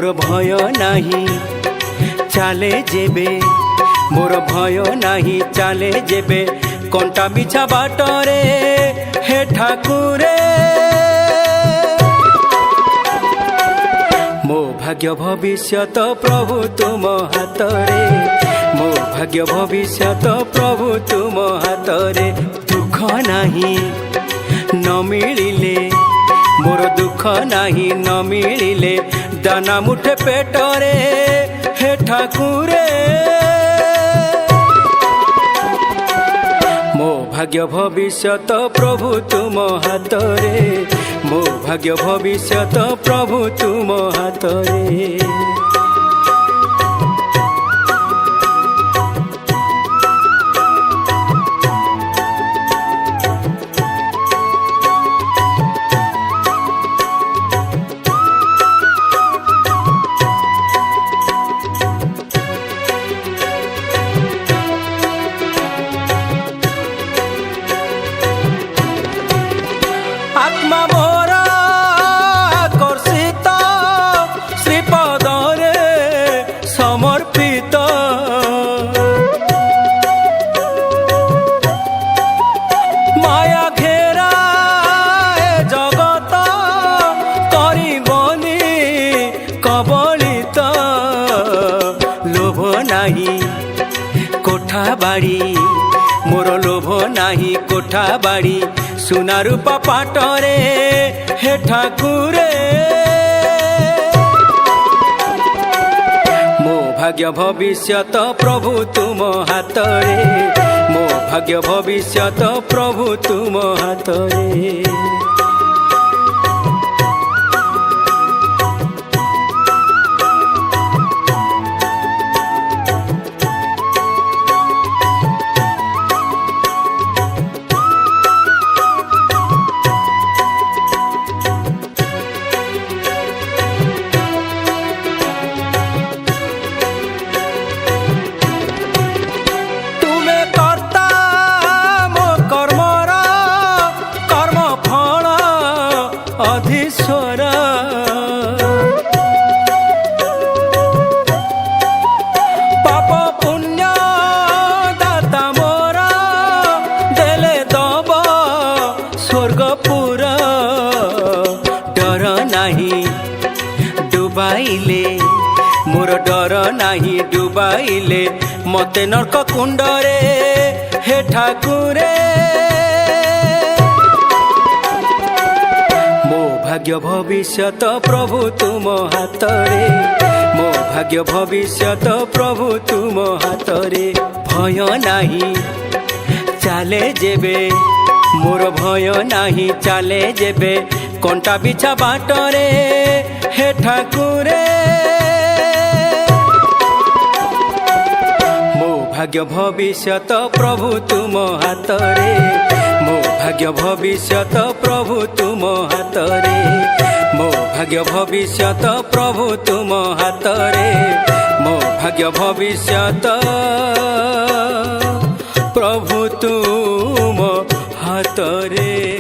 मोर भय नाही चाले जेबे मोर भय नाही चाले जेबे कंटा बिछा बाटरे हे ठाकुरे मो भाग्य भविष्यत प्रभु तुम हातरे मो भाग्य भविष्यत प्रभु तुम हातरे दुख नाही न मिलिले मोर दुख नाही न मिलिले दाना मुठे पेटरे हे ठाकुरे मो भाग्य भविष्यत प्रभु तुम हातरे मो भाग्य भविष्यत प्रभु तुम हातरे। आत्मा मोरा कर्षित श्रीपदरे समर्पित माया घेरा जगत करिबनी कबलित लोभ नाही कोठा बाड़ी मोर लोभ नाही कोठा बाड़ी सुना रूपा पाटरे हे ठाकुरे मो भाग्य भविष्यत प्रभु तुम हातरे मो भाग्य भविष्यत प्रभु तुम हातरे। अधीश्वर पाप पुण्य दाता मोरा देले दब स्वर्गपुर डर नाही डुबाइले मोर डर नाही डुबाइले मते नरक कुंडरे हे ठाकुरे भाग्य भविष्यत प्रभु तुम हातरे मो भाग्य भविष्यत प्रभु तुम हातरे भय नाही चाले जेबे मोर भय नाही चाले जेबे कंटा बिछा बाटरे हे ठाकुरे मो भाग्य भविष्यत प्रभु तुम हातरे मो भाग्य भविष्यत प्रभु तुम हातरे मो भाग्य भविष्यत प्रभु तुम हातरे मो भाग्य भविष्यत प्रभु तुम हातरे।